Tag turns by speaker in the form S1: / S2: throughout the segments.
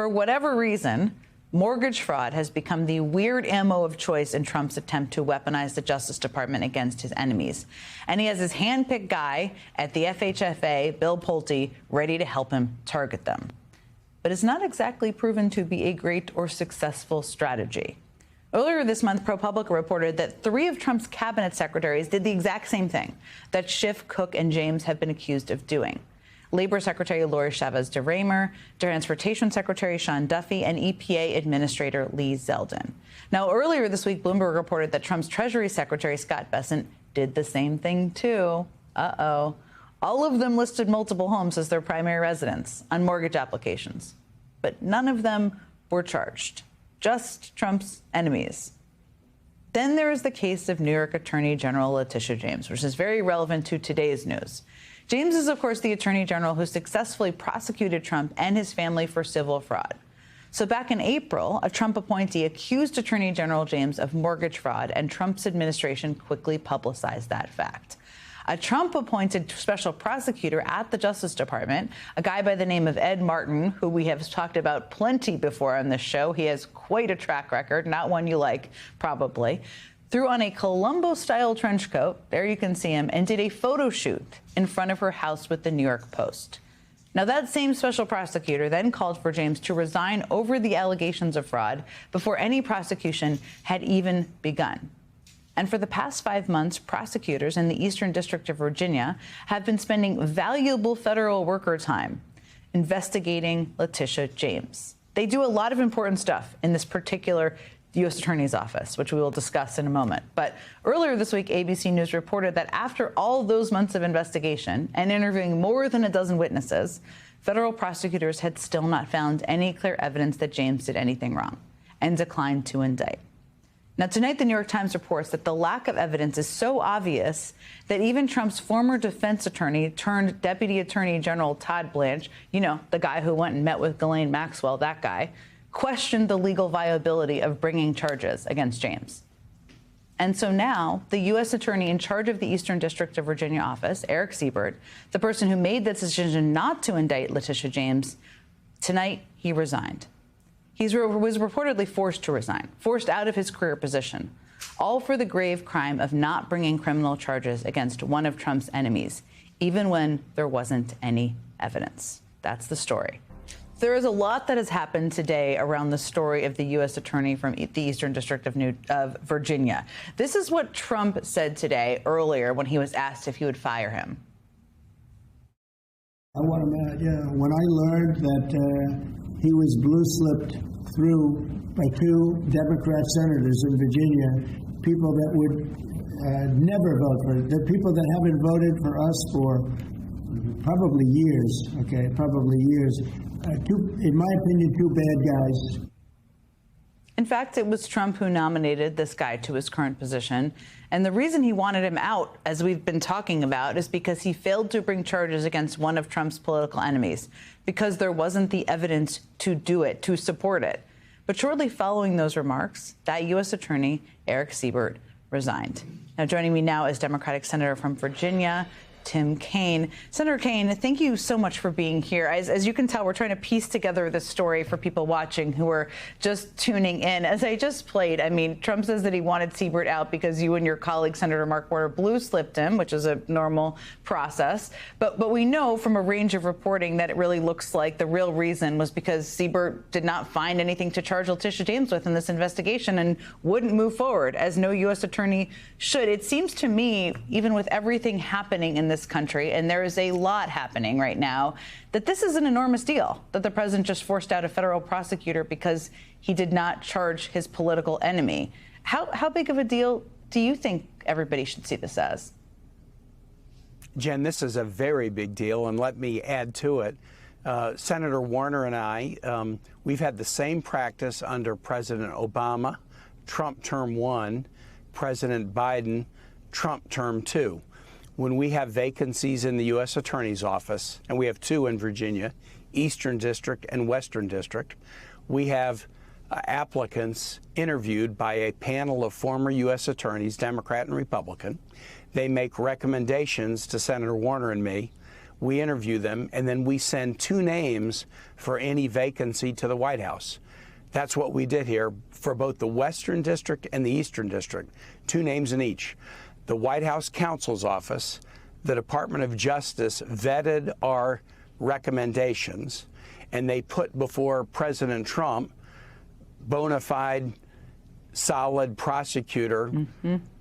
S1: For whatever reason, mortgage fraud has become the weird ammo of choice in Trump's attempt to weaponize the Justice Department against his enemies. And he has his hand-picked guy at the FHFA, Bill Pulte, ready to help him target them. But it's not exactly proven to be a great or successful strategy. Earlier this month, ProPublica reported that 3 of Trump's cabinet secretaries did the exact same thing that Schiff, Cook, and James have been accused of doing. Labor Secretary Lori Chavez DeRaymer, Transportation Secretary Sean Duffy, and EPA Administrator Lee Zeldin. Now, earlier this week, Bloomberg reported that Trump's Treasury Secretary Scott Bessent did the same thing, too. Uh-oh. All of them listed multiple homes as their primary residence on mortgage applications, but none of them were charged. Just Trump's enemies. Then there is the case of New York Attorney General Letitia James, which is very relevant to today's news. James is, of course, the attorney general who successfully prosecuted Trump and his family for civil fraud. So back in April, a Trump appointee accused Attorney General James of mortgage fraud, and Trump's administration quickly publicized that fact. A Trump-appointed special prosecutor at the Justice Department, a guy by the name of Ed Martin, who we have talked about plenty before on this show. He has quite a track record, not one you like, probably. Threw on a Columbo-style trench coat, there you can see him, and did a photo shoot in front of her house with the New York Post. Now, that same special prosecutor then called for James to resign over the allegations of fraud before any prosecution had even begun. And for the past 5 months, prosecutors in the Eastern District of Virginia have been spending valuable federal worker time investigating Letitia James. They do a lot of important stuff in this particular U.S. Attorney's Office, which we will discuss in a moment. But earlier this week, ABC News reported that after all those months of investigation and interviewing more than a dozen witnesses, federal prosecutors had still not found any clear evidence that James did anything wrong and declined to indict. Now, tonight, the New York Times reports that the lack of evidence is so obvious that even Trump's former defense attorney turned Deputy Attorney General Todd Blanche, you know, the guy who went and met with Ghislaine Maxwell, that guy, questioned the legal viability of bringing charges against James. And so now the U.S. attorney in charge of the Eastern District of Virginia office, Eric Siebert, the person who made the decision not to indict Letitia James, tonight he resigned. He was reportedly forced to resign, forced out of his career position, all for the grave crime of not bringing criminal charges against one of Trump's enemies, even when there wasn't any evidence. That's the story. There is a lot that has happened today around the story of the U.S. attorney from the Eastern District of Virginia. This is what Trump said today earlier when he was asked if he would fire him.
S2: I want him out, yeah. When I learned that he was blue-slipped through by 2 Democrat senators in Virginia, people that would never vote for it, the people that haven't voted for us for probably years, probably years. In my opinion, 2 bad guys.
S1: In fact, it was Trump who nominated this guy to his current position. And the reason he wanted him out, as we've been talking about, is because he failed to bring charges against one of Trump's political enemies, because there wasn't the evidence to do it, to support it. But shortly following those remarks, that U.S. attorney, Eric Siebert, resigned. Now, joining me now is Democratic Senator from Virginia, Tim Kaine. Senator Kaine, thank you so much for being here. As you can tell, we're trying to piece together this story for people watching who are just tuning in. As I just played, I mean, Trump says that he wanted Siebert out because you and your colleague, Senator Mark Warner, blue-slipped him, which is a normal process. But we know from a range of reporting that it really looks like the real reason was because Siebert did not find anything to charge Letitia James with in this investigation and wouldn't move forward, as no U.S. attorney should. It seems to me, even with everything happening in this country, and there is a lot happening right now, that this is an enormous deal, that the president just forced out a federal prosecutor because he did not charge his political enemy. How big of a deal do you think everybody should see this as?
S3: Jen, this is a very big deal, and let me add to it. Senator Warner and I, we've had the same practice under President Obama, Trump term 1, President Biden, Trump term 2. When we have vacancies in the U.S. Attorney's Office, and we have 2 in Virginia, Eastern District and Western District, we have applicants interviewed by a panel of former U.S. attorneys, Democrat and Republican. They make recommendations to Senator Warner and me. we interview them, and then we send 2 names for any vacancy to the White House. That's what we did here for both the Western District and the Eastern District, 2 names in each. The White House counsel's office, the Department of Justice vetted our recommendations, and they put before President Trump bona fide, solid prosecutor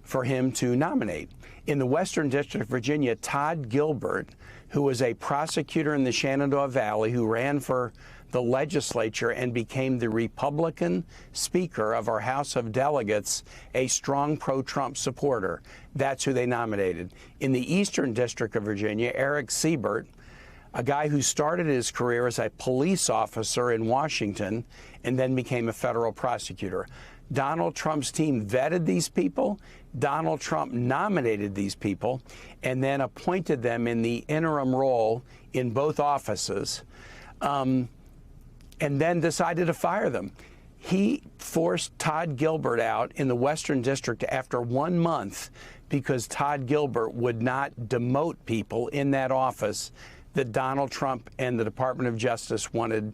S3: for him to nominate. In the Western District of Virginia, Todd Gilbert, who was a prosecutor in the Shenandoah Valley, who ran for the legislature and became the Republican Speaker of our House of Delegates, a strong pro-Trump supporter. That's who they nominated. In the Eastern District of Virginia, Eric Siebert, a guy who started his career as a police officer in Washington and then became a federal prosecutor. Donald Trump's team vetted these people. Donald Trump nominated these people and then appointed them in the interim role in both offices, and then decided to fire them. He forced Todd Gilbert out in the Western District after 1 month because Todd Gilbert would not demote people in that office that Donald Trump and the Department of Justice wanted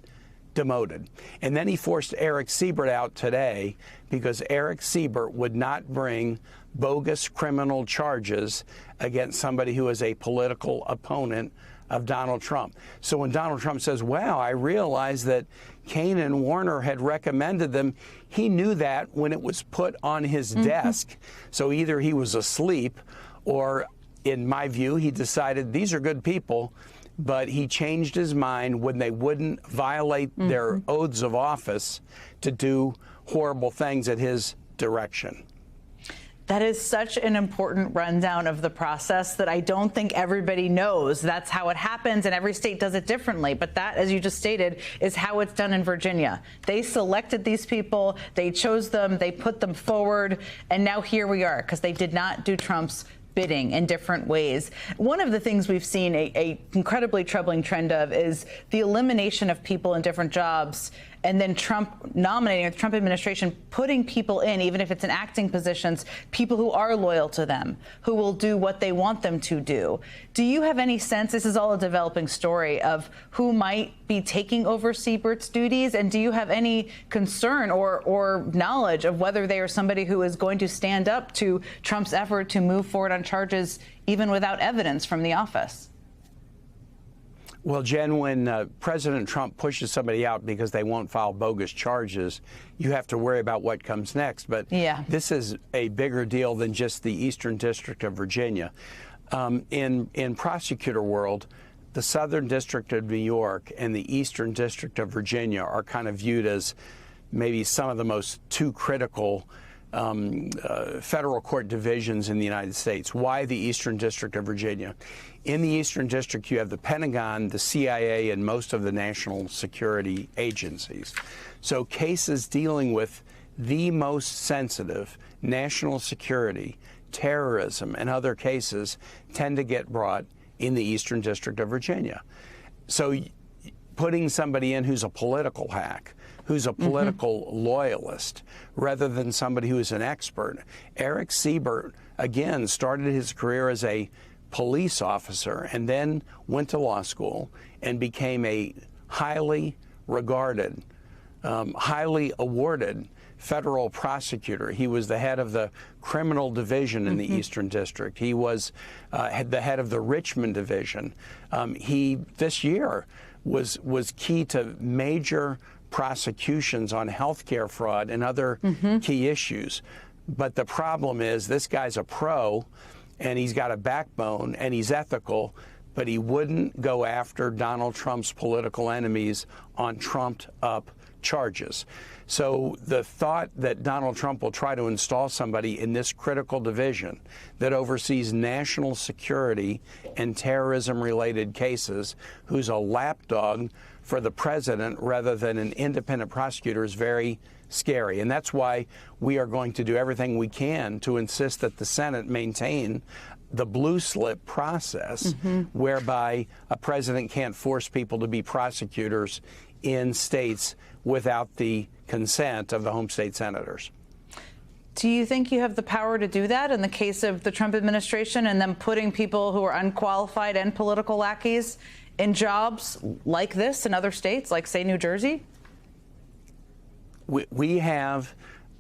S3: demoted. And then he forced Eric Siebert out today because Eric Siebert would not bring bogus criminal charges against somebody who is a political opponent of Donald Trump. So when Donald Trump says, wow, I realized that Kaine and Warner had recommended them, he knew that when it was put on his desk. So either he was asleep or, in my view, he decided these are good people, but he changed his mind when they wouldn't violate their oaths of office to do horrible things at his direction.
S1: That is such an important rundown of the process that I don't think everybody knows. That's how it happens, and every state does it differently. But that, as you just stated, is how it's done in Virginia. They selected these people, they chose them, they put them forward, and now here we are, because they did not do Trump's bidding in different ways. One of the things we've seen a incredibly troubling trend of is the elimination of people in different jobs, and then Trump nominating, or the Trump administration putting people in, even if it's in acting positions, people who are loyal to them, who will do what they want them to do. Do you have any sense, this is all a developing story, of who might be taking over Siebert's duties? And do you have any concern or knowledge of whether they are somebody who is going to stand up to Trump's effort to move forward on charges even without evidence from the office?
S3: Well, Jen, when President Trump pushes somebody out because they won't file bogus charges, you have to worry about what comes next. But this is a bigger deal than just the Eastern District of Virginia. In prosecutor world, the Southern District of New York and the Eastern District of Virginia are kind of viewed as maybe some of the most two critical federal court divisions in the United States. Why the Eastern District of Virginia? In the Eastern District, you have the Pentagon, the CIA, and most of the national security agencies. So cases dealing with the most sensitive national security, terrorism, and other cases tend to get brought in the Eastern District of Virginia. So putting somebody in who's a political hack, who's a political loyalist, rather than somebody who is an expert. Eric Siebert, again, started his career as a police officer and then went to law school and became a highly regarded, highly awarded federal prosecutor. He was the head of the criminal division in the Eastern District. He was the head of the Richmond division. He, this year, was key to major prosecutions on healthcare fraud and other key issues. But the problem is this guy's a pro, and he's got a backbone, and he's ethical, but he wouldn't go after Donald Trump's political enemies on trumped-up charges. So the thought that Donald Trump will try to install somebody in this critical division that oversees national security and terrorism-related cases, who's a lapdog for the president rather than an independent prosecutor, is very scary. And that's why we are going to do everything we can to insist that the Senate maintain the blue slip process, whereby a president can't force people to be prosecutors in states without the consent of the home state senators.
S1: Do you think you have the power to do that in the case of the Trump administration and them putting people who are unqualified and political lackeys in jobs like this in other states, like, say, New Jersey?
S3: We have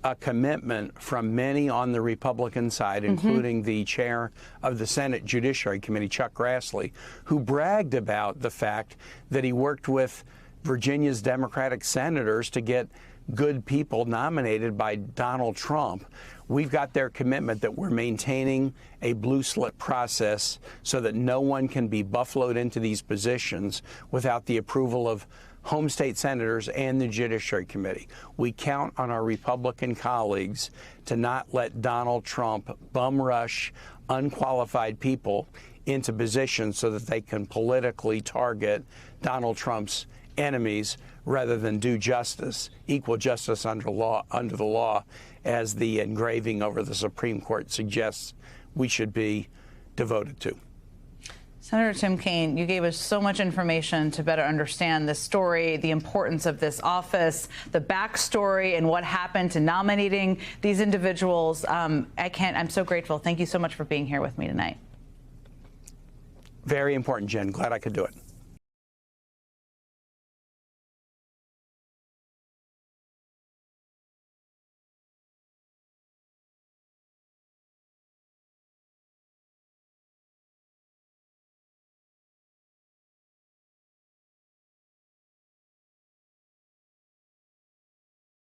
S3: a commitment from many on the Republican side, including the chair of the Senate Judiciary Committee, Chuck Grassley, who bragged about the fact that he worked with Virginia's Democratic senators to get good people nominated by Donald Trump. We've got their commitment that we're maintaining a blue slip process so that no one can be buffaloed into these positions without the approval of home state senators and the Judiciary Committee. We count on our Republican colleagues to not let Donald Trump bum rush unqualified people into positions so that they can politically target Donald Trump's enemies rather than do justice, equal justice under the law, as the engraving over the Supreme Court suggests we should be devoted to.
S1: Senator Tim Kaine, you gave us so much information to better understand this story, the importance of this office, the backstory, and what happened to nominating these individuals. I'm so grateful. Thank you so much for being here with me tonight.
S3: Very important, Jen. Glad I could do it.